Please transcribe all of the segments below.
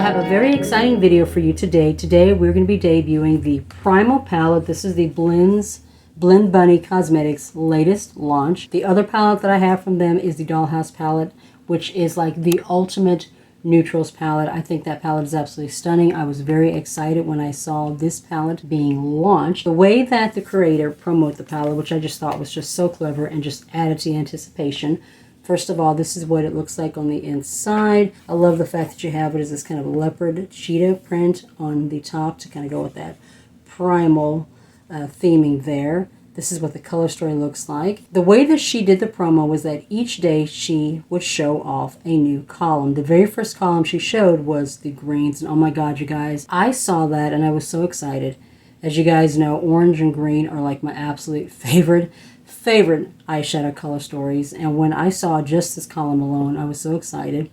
I have a very exciting video for you today. Today we're going to be debuting the Primal Palette. This is the Blend Bunny Cosmetics latest launch. The other palette that I have from them is the Dollhouse palette, which is like the ultimate neutrals palette. I think that palette is absolutely stunning. I was very excited when I saw this palette being launched. The way that the creator promoted the palette, which I just thought was just so clever and just added to the anticipation. First of all, this is what it looks like on the inside. I love the fact that you have it as this kind of leopard cheetah print on the top to kind of go with that primal theming there. This is what the color story looks like. The way that she did the promo was that each day she would show off a new column. The very first column she showed was the greens, and oh my god, you guys, I saw that and I was so excited. As you guys know, orange and green are like my absolute favorite eyeshadow color stories, and when I saw just this column alone, I was so excited.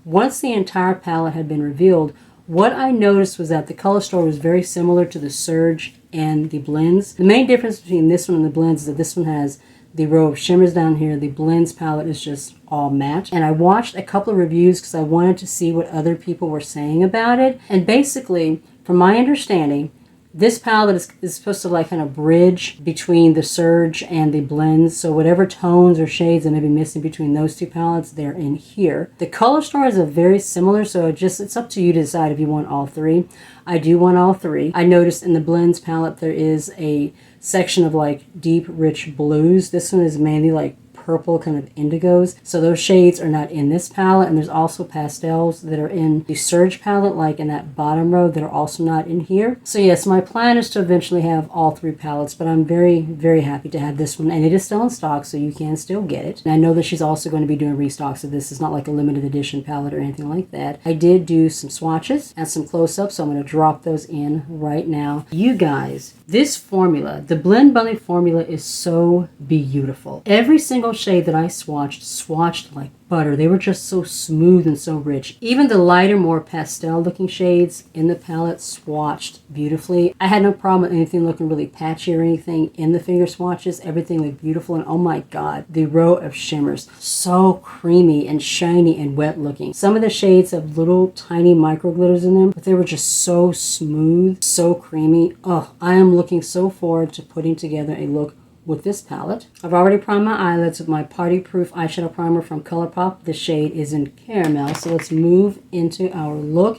Once the entire palette had been revealed, what I noticed was that the color story was very similar to the Surge and the blends. The main difference between this one and the blends is that this one has the row of shimmers down here. The blends palette is just all matte. And I watched a couple of reviews because I wanted to see what other people were saying about it. And basically, from my understanding, this palette is supposed to like kind of bridge between the Surge and the blends. So whatever tones or shades that may be missing between those two palettes, they're in here. The color stories are very similar, so it's up to you to decide if you want all three. I do want all three. I noticed in the blends palette there is a section of like deep, rich blues. This one is mainly like purple kind of indigos, so those shades are not in this palette. And there's also pastels that are in the Surge palette, like in that bottom row, that are also not in here. So yes, my plan is to eventually have all three palettes, but I'm very happy to have this one, and it is still in stock, so you can still get it. And I know that she's also going to be doing restocks, so this is not like a limited edition palette or anything like that. I did do some swatches and some close-ups, so I'm going to drop those in right now. You guys, this formula, the Blend Bunny formula, is so beautiful. Every single shade that I swatched like butter. They were just so smooth and so rich. Even the lighter, more pastel looking shades in the palette swatched beautifully. I had no problem with anything looking really patchy or anything in the finger swatches. Everything looked beautiful, and oh my god, the row of shimmers, so creamy and shiny and wet looking. Some of the shades have little tiny micro glitters in them, but they were just so smooth, so creamy. Oh, I am looking so forward to putting together a look with this palette. I've already primed my eyelids with my Party Proof eyeshadow primer from Colourpop. The shade is in Caramel. So let's move into our look.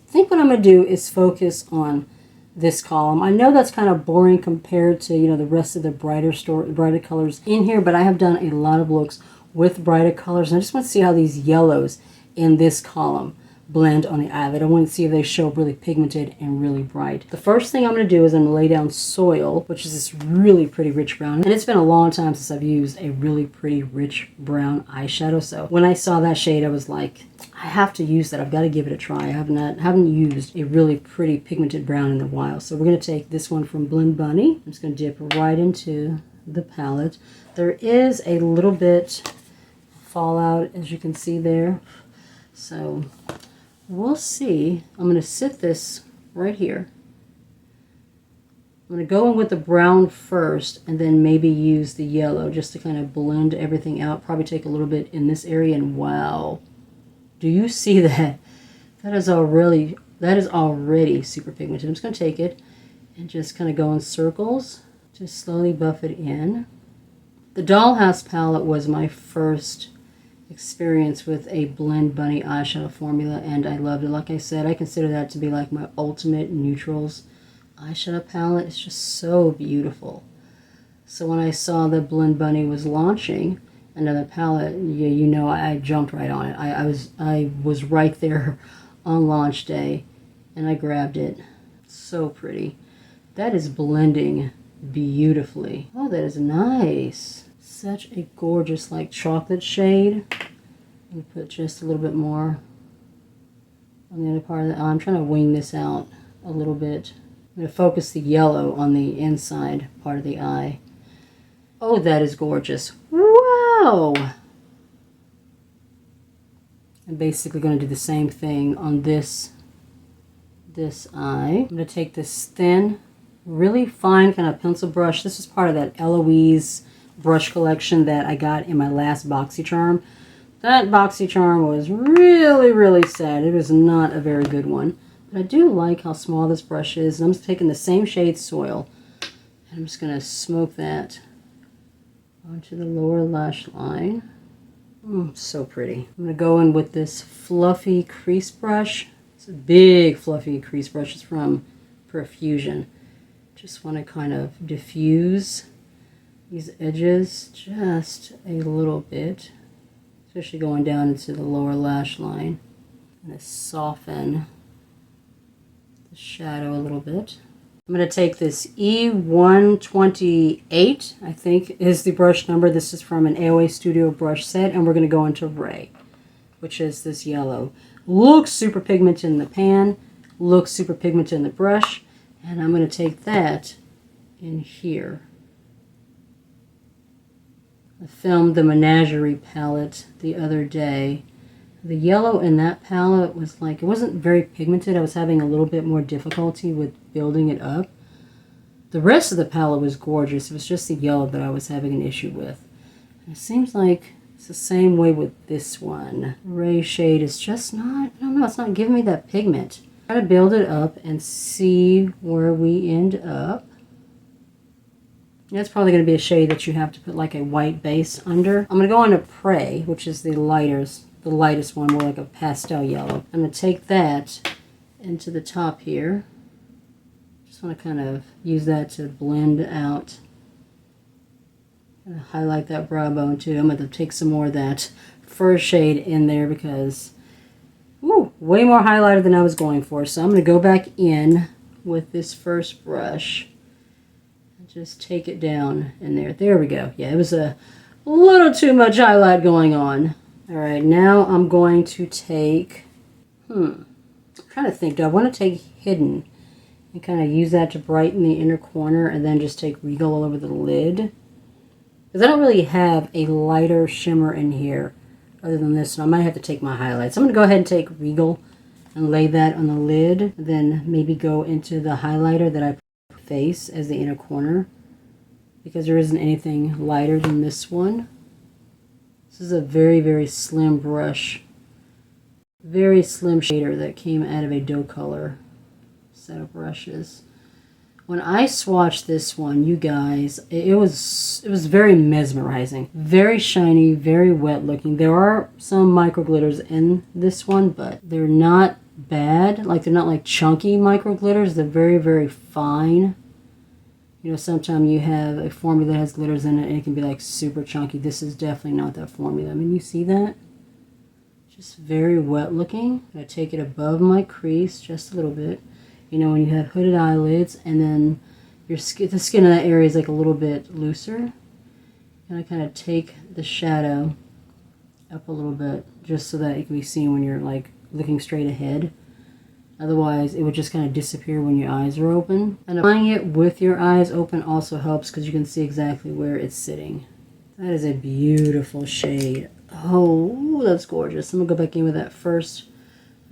I think what I'm going to do is focus on this column. I know that's kind of boring compared to, you know, the rest of the brighter colors in here, but I have done a lot of looks with brighter colors, and I just want to see how these yellows in this column blend on the eyelid. I want to see if they show really pigmented and really bright. The first thing I'm going to do is I'm going to lay down Soil, which is this really pretty rich brown. And it's been a long time since I've used a really pretty rich brown eyeshadow. So when I saw that shade, I was like, I have to use that. I've got to give it a try. I haven't used a really pretty pigmented brown in a while. So we're going to take this one from Blend Bunny. I'm just going to dip right into the palette. There is a little bit fallout, as you can see there. So we'll see. I'm going to sit this right here. I'm going to go in with the brown first and then maybe use the yellow just to kind of blend everything out. Probably take a little bit in this area, and wow. Do you see that? That is already super pigmented. I'm just going to take it and just kind of go in circles. Just slowly buff it in. The Dollhouse palette was my first experience with a Blend Bunny eyeshadow formula, and I loved it. Like I said, I consider that to be like my ultimate neutrals eyeshadow palette. It's just so beautiful. So when I saw that Blend Bunny was launching another palette, yeah, you know, I jumped right on it. I was right there on launch day, and I grabbed it. So pretty. That is blending beautifully. Oh, that is nice. Such a gorgeous like chocolate shade. I'm going to put just a little bit more on the other part of the eye. I'm trying to wing this out a little bit. I'm going to focus the yellow on the inside part of the eye. Oh, that is gorgeous. Wow! I'm basically going to do the same thing on this eye. I'm going to take this thin, really fine kind of pencil brush. This is part of that Eloise brush collection that I got in my last BoxyCharm. That BoxyCharm was really, really sad. It was not a very good one. But I do like how small this brush is. And I'm just taking the same shade Soil. And I'm just going to smoke that onto the lower lash line. So pretty. I'm going to go in with this fluffy crease brush. It's a big fluffy crease brush. It's from Profusion. Just want to kind of diffuse these edges just a little bit. Especially going down into the lower lash line. I'm going to soften the shadow a little bit. I'm going to take this E128, I think is the brush number. This is from an AOA Studio brush set, and we're going to go into Ray, which is this yellow. Looks super pigmented in the pan, looks super pigmented in the brush, and I'm going to take that in here. I filmed the Menagerie palette the other day. The yellow in that palette was like, it wasn't very pigmented. I was having a little bit more difficulty with building it up. The rest of the palette was gorgeous. It was just the yellow that I was having an issue with. And it seems like it's the same way with this one. Ray shade is just not, I don't know, it's not giving me that pigment. Try to build it up and see where we end up. That's probably going to be a shade that you have to put like a white base under. I'm going to go into Pray, which is the lightest one, more like a pastel yellow. I'm going to take that into the top here. Just want to kind of use that to blend out. Highlight that brow bone too. I'm going to take some more of that first shade in there because, way more highlighter than I was going for. So I'm going to go back in with this first brush. Just take it down in there. There we go. Yeah, it was a little too much highlight going on. All right, now I'm going to take, I'm trying to think, do I want to take Hidden and kind of use that to brighten the inner corner and then just take Regal all over the lid? Because I don't really have a lighter shimmer in here other than this, so I might have to take my highlights. I'm going to go ahead and take Regal and lay that on the lid, and then maybe go into the highlighter that I face as the inner corner, because there isn't anything lighter than this one. This is a very, very slim brush, very slim shader that came out of a dough color set of brushes. When I swatched this one, you guys, it was very mesmerizing, very shiny, very wet looking. There are some micro glitters in this one, but they're not bad. Like, they're not like chunky micro glitters. They're very, very fine. You know, sometimes you have a formula that has glitters in it and it can be like super chunky. This is definitely not that formula. I mean, you see that? Just very wet looking. I'm going to take it above my crease just a little bit. You know, when you have hooded eyelids and then your skin, the skin of that area is like a little bit looser. And I kind of take the shadow up a little bit just so that it can be seen when you're like looking straight ahead. Otherwise, it would just kind of disappear when your eyes are open. And applying it with your eyes open also helps because you can see exactly where it's sitting. That is a beautiful shade. Oh, that's gorgeous. I'm going to go back in with that first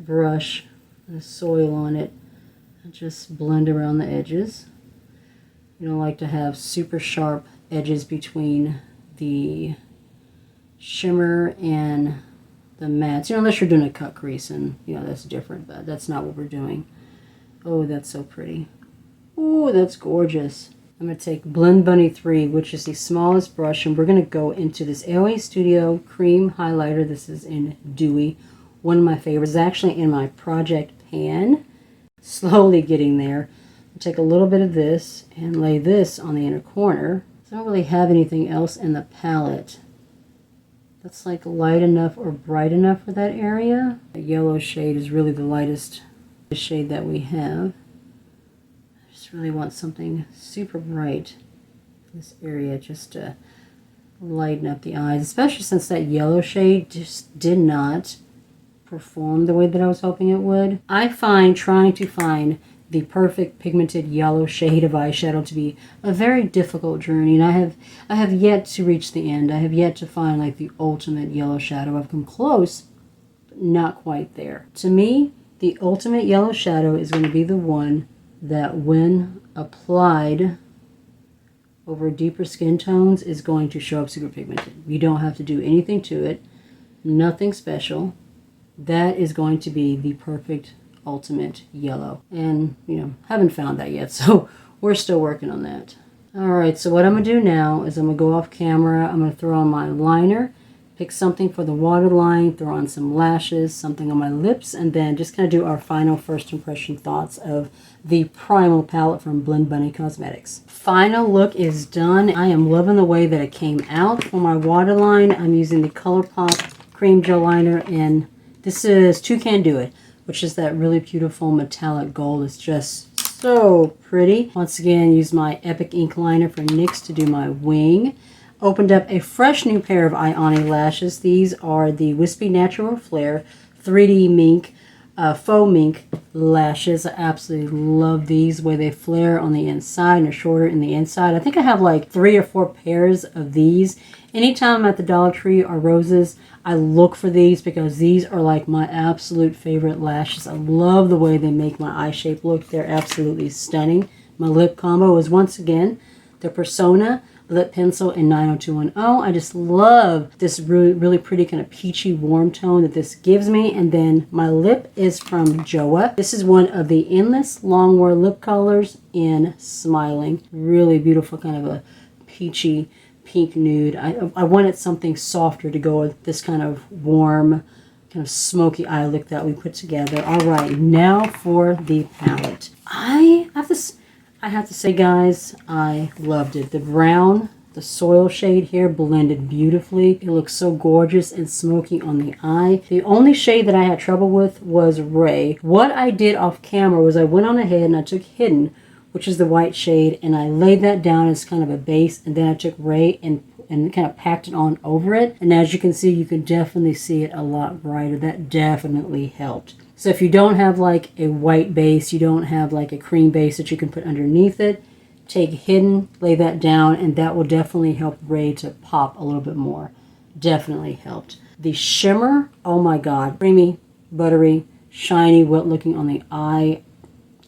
brush and Soil on it and just blend around the edges. You don't like to have super sharp edges between the shimmer and the mattes, you know, unless you're doing a cut crease, and you know that's different, but that's not what we're doing. Oh, that's so pretty. Oh, that's gorgeous. I'm going to take Blend Bunny 3, which is the smallest brush, and we're going to go into this AOA Studio Cream Highlighter. This is in Dewy, one of my favorites. It's actually in my project pan. Slowly getting there. I'll take a little bit of this and lay this on the inner corner. So I don't really have anything else in the palette that's like light enough or bright enough for that area. The yellow shade is really the lightest shade that we have. I just really want something super bright in this area just to lighten up the eyes, especially since that yellow shade just did not perform the way that I was hoping it would. I find trying to find the perfect pigmented yellow shade of eyeshadow to be a very difficult journey, and I have yet to reach the end. I have yet to find like the ultimate yellow shadow. I've come close, but not quite there. To me, the ultimate yellow shadow is going to be the one that when applied over deeper skin tones is going to show up super pigmented. You don't have to do anything to it. Nothing special. That is going to be the perfect ultimate yellow. And, you know, haven't found that yet, so we're still working on that. Alright, so what I'm going to do now is I'm going to go off camera. I'm going to throw on my liner, pick something for the waterline, throw on some lashes, something on my lips, and then just kind of do our final first impression thoughts of the Primal Palette from Blend Bunny Cosmetics. Final look is done. I am loving the way that it came out. For my waterline, I'm using the Colourpop Cream Gel Liner, and this is Toucan Do It, which is that really beautiful metallic gold. It's just so pretty. Once again, use my Epic Ink Liner for NYX to do my wing. Opened up a fresh new pair of Ione lashes. These are the Wispy Natural Flare 3D Mink, Faux Mink lashes. I absolutely love these, where they flare on the inside and are shorter in the inside. I think I have like 3 or 4 pairs of these. Anytime I'm at the Dollar Tree or Roses, I look for these because these are like my absolute favorite lashes. I love the way they make my eye shape look. They're absolutely stunning. My lip combo is once again the Persona Lip Pencil in 90210. I just love this really pretty kind of peachy warm tone that this gives me. And then my lip is from Joa. This is one of the Endless Longwear lip colors in Smiling. Really beautiful, kind of a peachy pink nude. I wanted something softer to go with this kind of warm, kind of smoky eye look that we put together. All right, now for the palette. I have to say, guys, I loved it. The brown, the soil shade here blended beautifully. It looks so gorgeous and smoky on the eye. The only shade that I had trouble with was Ray. What I did off camera was I went on ahead and I took Hidden, which is the white shade, and I laid that down as kind of a base, and then I took Ray and kind of packed it on over it. And as you can see, you can definitely see it a lot brighter. That definitely helped. So if you don't have like a white base, you don't have like a cream base that you can put underneath it, take Hidden, lay that down, and that will definitely help Ray to pop a little bit more. Definitely helped. The shimmer, oh my god, creamy, buttery, shiny, wet looking on the eye.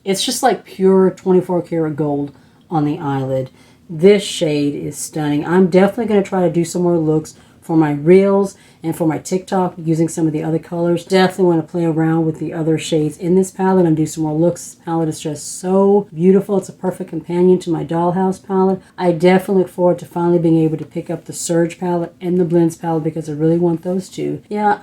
It's just like pure 24 karat gold on the eyelid. This shade is stunning. I'm definitely going to try to do some more looks for my reels and for my TikTok using some of the other colors. Definitely want to play around with the other shades in this palette and do some more looks. This palette is just so beautiful. It's a perfect companion to my Dollhouse palette. I definitely look forward to finally being able to pick up the Surge palette and the Blends palette because I really want those two. Yeah,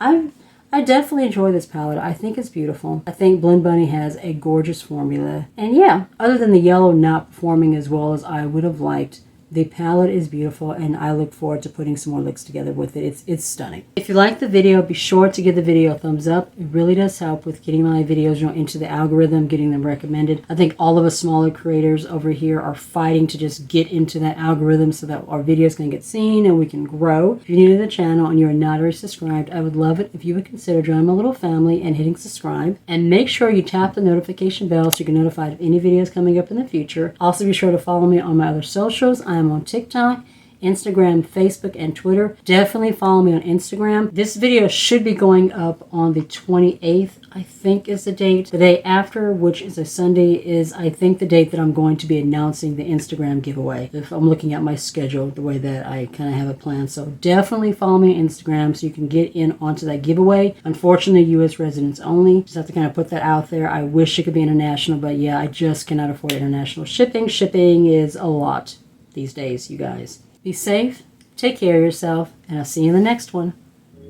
I definitely enjoy this palette. I think it's beautiful. I think Blend Bunny has a gorgeous formula. And yeah, other than the yellow not performing as well as I would have liked, the palette is beautiful, and I look forward to putting some more looks together with it. It's stunning. If you like the video, be sure to give the video a thumbs up. It really does help with getting my videos, you know, into the algorithm, getting them recommended. I think all of us smaller creators over here are fighting to just get into that algorithm so that our videos can get seen and we can grow. If you're new to the channel and you're not already subscribed, I would love it if you would consider joining my little family and hitting subscribe. And make sure you tap the notification bell so you get notified of any videos coming up in the future. Also, be sure to follow me on my other socials. I am on TikTok, Instagram, Facebook, and Twitter. Definitely follow me on Instagram. This video should be going up on the 28th, I think is the date. The day after, which is a Sunday, is I think the date that I'm going to be announcing the Instagram giveaway. If I'm looking at my schedule, the way that I kind of have it planned. So definitely follow me on Instagram so you can get in onto that giveaway. Unfortunately, U.S. residents only. Just have to kind of put that out there. I wish it could be international, but yeah, I just cannot afford international shipping. Shipping is a lot these days, you guys. Be safe, take care of yourself, and I'll see you in the next one.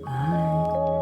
Bye.